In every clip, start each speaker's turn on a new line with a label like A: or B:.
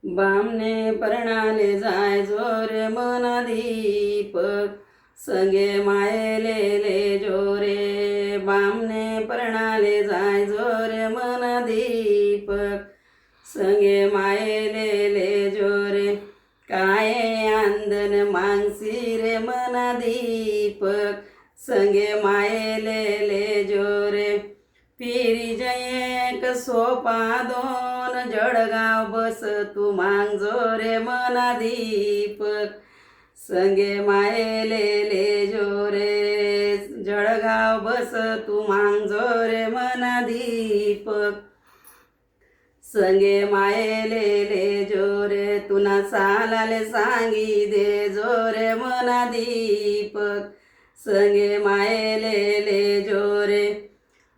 A: बामने परणाले जाय जोरे मना दीपक संगे मायलेले जोरे बामने परणाले जाय जोरे मना दीपक संगे मायलेले जोरे काय आंदन मांगसी रे मना दीपक संगे मायलेले जोरे पिरी जयेक सोपा दोन जळगाव बस तू मांगजो रे मना दीपक संगे मायलेले जोरे जळगाव बस तू मांगजो रे मना दीपक संगे मायलेले जोरे तुना सालाले सांगी दे जोरे मना दीपक संगे मायलेले जोरे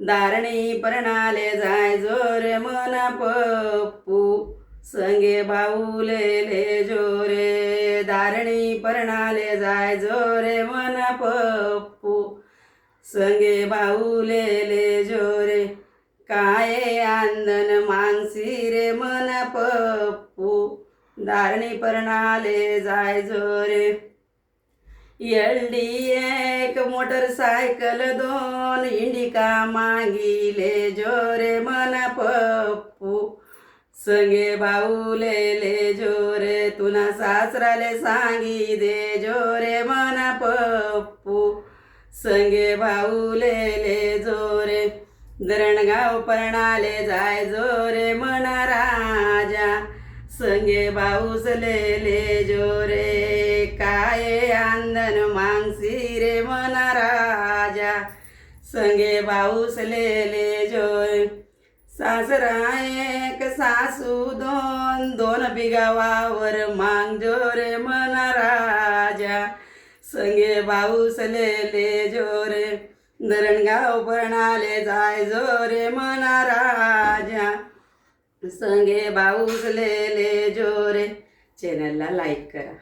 A: दारणी परणाले जाय जोरे मना पप्पू संगे बाऊलेले जोरे दारणी परणाले जाय जोरे मना पप्पू संगे बाऊलेले जोरे काय आंदन मांगसी रे मना पप्पू दारणी परणाले जाय जोरे एलडी एक मोटरसायकल दोन इंडिका मागिले जोरे मना पप्पू संगे बाऊलेले जोरे तुना सासराले सांगी दे जोरे मना पप्पू संगे बाऊलेले जोरे धरणगाव परणाले जाय जोरे मना राजा संगे बाऊसलेले जोरे काय आंदन मांगसी रे मना राजा संगे बाऊसलेले जोरे सासरा एक सासू दोन दोन बिगा वावर मांग जोरे मना राजा संगे बाऊसलेले जोरे धरणगाव परणाले जाय जोरे मना राजा संगे बाऊसलेले जोरे. चॅनलला लाईक करा.